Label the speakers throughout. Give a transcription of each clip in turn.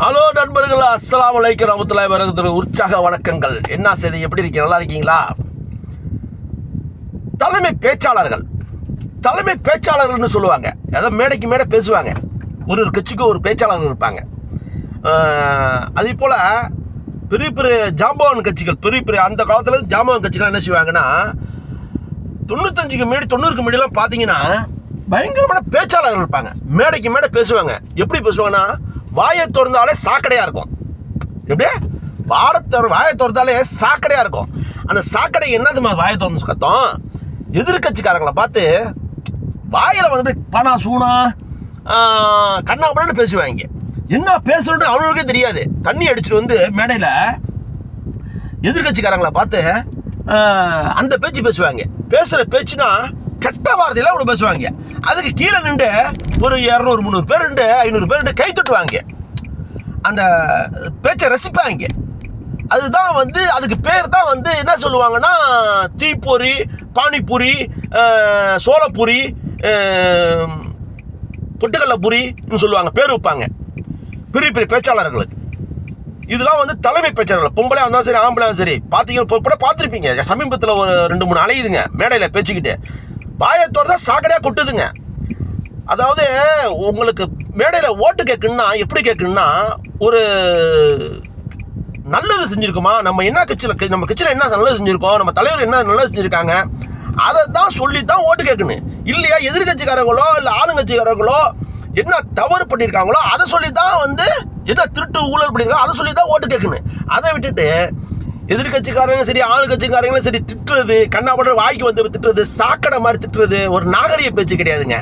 Speaker 1: Hello நண்பர்கள், அஸ்ஸலாமு அலைக்கும் ரஹ்மத்துல்லாஹி வபரகாத்துஹு. உற்சாக வணக்கங்கள். என்ன செய்தி, எப்படி இருக்கீங்க? நல்லா இருக்கீங்களா? தலைமை பேச்சாளர்கள்னு சொல்லுவாங்க. அதாவது மேடைக்கு மேடை பேசுவாங்க. ஒரு கட்சிக்கு ஒரு பேச்சாளர்கள் இருப்பாங்க. அதே போல் பெரிய பெரிய ஜாம்பவான் கட்சிகள், பெரிய அந்த காலத்தில் ஜாம்பவான் கட்சிகள் என்ன செய்வாங்கன்னா 95க்கு முன்னாடி 90க்கு முன்னாடிலாம் பார்த்தீங்கன்னா பயங்கரமான பேச்சாளர்கள் இருப்பாங்க. மேடைக்கு மேடை பேசுவாங்க. எப்படி பேசுவாங்கன்னா வாயை திறந்தாலே சாக்கடையாக இருக்கும். எப்படியே வாயை திறந்தாலே சாக்கடையாக இருக்கும். அந்த சாக்கடை என்னதுமா வாயை திறந்து கத்தம்? எதிர்கட்சிக்காரங்களை பார்த்து வாயில் வந்து பணா சூனா கண்ணா பண்ணு பேசுவாங்க. என்ன பேசுறோன்னு அவனுக்கே தெரியாது. தண்ணி அடிச்சுட்டு வந்து மேடையில் எதிர்கட்சிக்காரங்களை பார்த்து அந்த பேச்சு பேசுவாங்க. பேசுகிற பேச்சுனா கெட்ட வார்த்தையெல்லாம் அவங்க பேசுவாங்க. அதுக்கு கீழே நின்று ஒரு 200-300 பேர் 500 பேர் கை தட்டுவாங்க. அந்த பேச்சை ரசிப்பாங்க. அதுதான் வந்து அதுக்கு பேர் தான் வந்து என்ன சொல்லுவாங்கன்னா தீப்பொறி, பானிபூரி, சோளப்பூரி, பொட்டுக்கடலை பூரின்னு சொல்லுவாங்க. பேர் வைப்பாங்க பெரிய பேச்சாளர்களுக்கு. இதெல்லாம் வந்து தலைமை பேச்சாளர்கள். பொம்பளையாக இருந்தாலும் சரி, ஆம்பளையாலும் சரி. பார்த்தீங்கன்னா பார்த்துருப்பீங்க. சமீபத்தில் ஒரு 2-3 அலையுதுங்க மேடையில் பேச்சுக்கிட்டு. வாயை தோறதா சாக்கடையாக கொட்டுதுங்க. அதாவது உங்களுக்கு மேடையில் ஓட்டு கேட்கணுன்னா எப்படி கேட்கணுன்னா, ஒரு நல்லது செஞ்சுருக்கோமா, நம்ம கட்சியில் என்ன நல்லது செஞ்சுருக்கோம், நம்ம தலைவர் என்ன நல்லது செஞ்சுருக்காங்க, அதை தான் சொல்லி தான் ஓட்டு கேட்கணும். இல்லையா எதிர்கட்சிக்காரங்களோ இல்லை ஆளுங்கட்சிக்காரங்களோ என்ன தவறு பண்ணியிருக்காங்களோ அதை சொல்லி தான் வந்து என்ன திருட்டு ஊழல் பண்ணியிருக்காங்க அதை சொல்லி தான் ஓட்டு கேட்கணும். அதை விட்டுட்டு எதிர்கட்சிக்காரங்க சரி, ஆளுங்கட்சிக்காரங்களும் சரி திட்டுறது, கண்ணாபடுற வாய்க்கு வந்து திட்டுறது, சாக்கடை மாதிரி திட்டுறது ஒரு நாகரிக பேச்சு கிடையாதுங்க.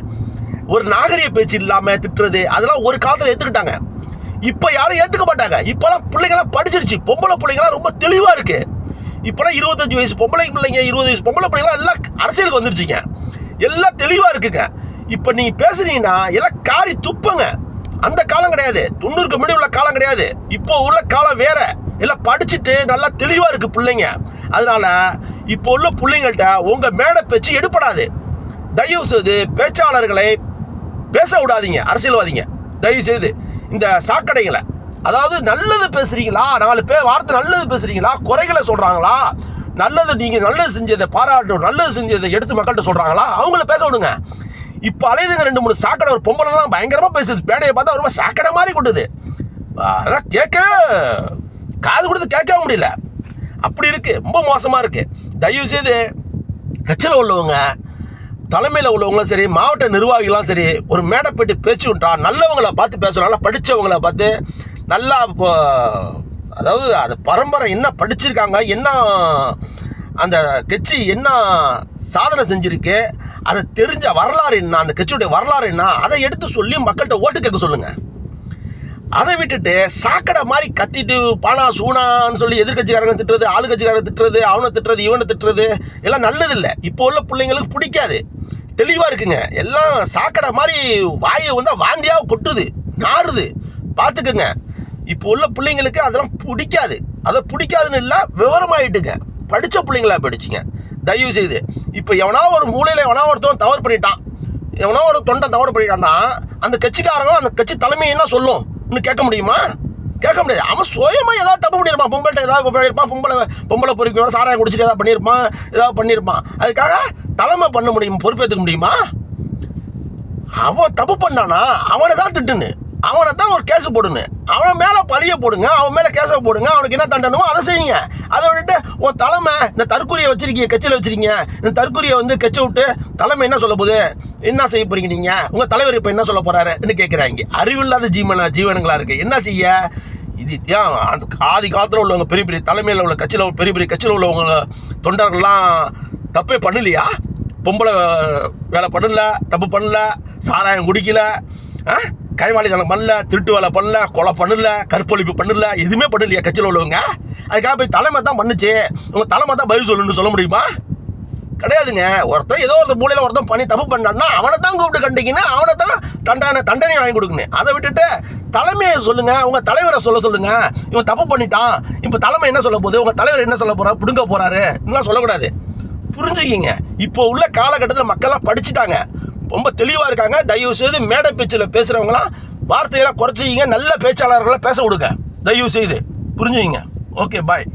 Speaker 1: ஒரு நாகரிக பேச்சு இல்லாமல் திட்டுறது அதெல்லாம் ஒரு காலத்தில் ஏற்றுக்கிட்டாங்க. இப்போ யாரும் ஏற்றுக்க மாட்டாங்க. இப்போலாம் பிள்ளைங்களாம் படிச்சிருச்சு. பொம்பளை பிள்ளைங்களாம் ரொம்ப தெளிவாக இருக்கு. இப்போலாம் 25 வயசு பொம்பளை பிள்ளைங்க, 20 வயசு பொம்பளை பிள்ளைங்களாம் எல்லாம் அரசியலுக்கு வந்துருச்சுங்க. எல்லாம் தெளிவாக இருக்குங்க. இப்போ நீங்கள் பேசுனீங்கன்னா எல்லாம் காரி துப்புங்க. அந்த காலம் கிடையாது. 90க்கு முன்னாடி உள்ள காலம் கிடையாது. இப்போ உள்ள காலம் வேற. எல்லாம் படிச்சுட்டு நல்லா தெளிவாக இருக்கு பிள்ளைங்க. அதனால இப்போ உள்ள பிள்ளைங்கள்ட்ட உங்கள் மேடை பேச்சு எடுப்படாது. தயவு செய்து பேச்சாளர்களை பேச விடாதீங்க. அரசியல்வாதிங்க தயவு செய்து இந்த சாக்கடைகளை, அதாவது நல்லது பேசுறீங்களா, 4 வார்த்தை நல்லது பேசுறீங்களா, குறைகளை சொல்றாங்களா, நல்லது நீங்கள் நல்லது செஞ்சதை பாராட்டும், நல்லது செஞ்சதை எடுத்து மக்கள்கிட்ட சொல்றாங்களா, அவங்கள பேச விடுங்க. இப்போ அலையுதுங்க 2-3 சாக்கடை. ஒரு பொம்பளைலாம் பயங்கரமாக பேசுது. மேடையை பார்த்தா ரொம்ப சாக்கடை மாதிரி கொட்டுது. அதெல்லாம் காது கொடுத்து கேட்க முடியல. அப்படி இருக்கு. ரொம்ப மோசமாக இருக்கு. தயவு செய்து கட்சியில் உள்ளவங்க, தலைமையில் உள்ளவங்களும் சரி, மாவட்ட நிர்வாகிகளும் சரி, ஒரு மேடை போட்டு பேச்சு விட்டா நல்லவங்களை பார்த்து பேசணும். நல்லா படித்தவங்களை பார்த்து நல்லா அதாவது அது பரம்பரை என்ன படிச்சிருக்காங்க, என்ன அந்த கட்சி என்ன சாதனை செஞ்சுருக்கு, அதை தெரிஞ்ச வரலாறு என்ன, அந்த கட்சியுடைய வரலாறு என்ன, அதை எடுத்து சொல்லி மக்கள்கிட்ட ஓட்டு கேட்க சொல்லுங்க. அதை விட்டுட்டு சாக்கடை மாதிரி கத்திட்டு பானா சூனான்னு சொல்லி எதிர்கட்சிக்காரங்க திட்டுறது, ஆளுங்கட்சிக்காரங்க திட்டுறது, அவனை திட்டுறது, இவனை திட்டுறது எல்லாம் நல்லதில்லை. இப்போ உள்ள பிள்ளைங்களுக்கு பிடிக்காது. தெளிவாக இருக்குங்க. எல்லாம் சாக்கடை மாதிரி வாயை வந்து வாந்தியாக கொட்டுது, நாறுது. பார்த்துக்குங்க. இப்போ உள்ள பிள்ளைங்களுக்கு அதெல்லாம் பிடிக்காது. அதை பிடிக்காதுன்னு இல்லை, விவரமாயிட்டுங்க. படித்த பிள்ளைங்களா படிச்சுங்க தயவு செய்து. இப்போ எவனா ஒரு மூலையில் எவனா ஒருத்தவன் தவறு பண்ணிட்டான், எவனா ஒரு தொண்டை தவறு பண்ணிட்டான்னா அந்த கட்சிக்காரங்க அந்த கட்சி தலைமை என்ன சொல்லும் இன்னும் கேட்க முடியுமா? கேட்க முடியாது. அவன் சுயமாக ஏதாவது தப்பு பண்ணியிருப்பான். பொம்பள்கிட்ட ஏதாவது பண்ணியிருப்பான். பொம்பளை பொறுப்பு சாராயம் குடிச்சிட்டு ஏதாவது பண்ணியிருப்பான். அதுக்காக தலைமை பண்ண முடியுமா, பொறுப்பேற்றுக்க முடியுமா? அவன் தப்பு பண்ணானா அவனை தான் திட்டுன்னு, அவனை தான் ஒரு கேஸு போடுங்க, அவன் மேலே பழிய போடுங்க, அவன் மேலே கேஸை போடுங்க, அவனுக்கு என்ன தண்டனமோ அதை செய்யுங்க. அதை விட்டுட்டு உன் தலைமை இந்த தற்கொலையை வச்சிருக்கீங்க, கட்சியில் வச்சிருக்கீங்க, இந்த தற்கொலையை வந்து கட்சி விட்டு தலைமை என்ன சொல்ல போகுது, என்ன செய்ய போறீங்க நீங்கள், உங்கள் தலைவர் இப்போ என்ன சொல்ல போறாருன்னு கேட்குறாங்க. அறிவில்லாத ஜீவனங்களா இருக்கு. என்ன செய்ய? இது அந்த ஆதி காலத்தில் உள்ளவங்க பெரிய தலைமையில் உள்ள கட்சியில் பெரிய கட்சியில் உள்ளவங்க தொண்டர்கள்லாம் தப்பே பண்ணலையா? பொம்பளை வேலை பண்ணல, தப்பு பண்ணல, சாராயம் குடிக்கல, கைவாளித்தனம் பண்ணல, திருட்டு வேலை பண்ணல, கொலை பண்ணல, கற்பழிப்பு பண்ணல, எதுவுமே பண்ணலையா கட்சியில் உள்ளவங்க? அதுக்காக போய் தலைமை தான் பண்ணுச்சு, உங்கள் தலைமை தான் பதில் சொல்லணும்னு சொல்ல முடியுமா? கிடையாதுங்க. ஒருத்தன் ஏதோ ஒரு மூலையில் ஒருத்தன் பண்ணி தப்பு பண்ணான்னா அவனை தான் கூப்பிட்டு கண்டிங்கன்னா அவனை தான் தண்டனை வாங்கி கொடுக்கணும். அதை விட்டுட்டு தலைமையை சொல்லுங்க, உங்கள் தலைவரை சொல்லுங்க. இவன் தப்பு பண்ணிட்டான், இப்போ தலைமை என்ன சொல்ல போகுது, உங்கள் தலைவர் என்ன சொல்ல போறாரு, பிடுங்க போறாரு இன்னும் சொல்லக்கூடாது. புரிஞ்சுக்கிங்க. இப்போ உள்ள காலகட்டத்தில் மக்கள்லாம் படிச்சுட்டாங்க, ரொம்ப தெளிவாக இருக்காங்க. தயவு செய்து மேடை பேச்சில் பேசுகிறவங்களாம் வார்த்தையெல்லாம் குறைச்சிங்க, நல்ல பேச்சாளர்களை பேச விடுங்க தயவு செய்து, புரிஞ்சுங்க. ஓகே, பாய்.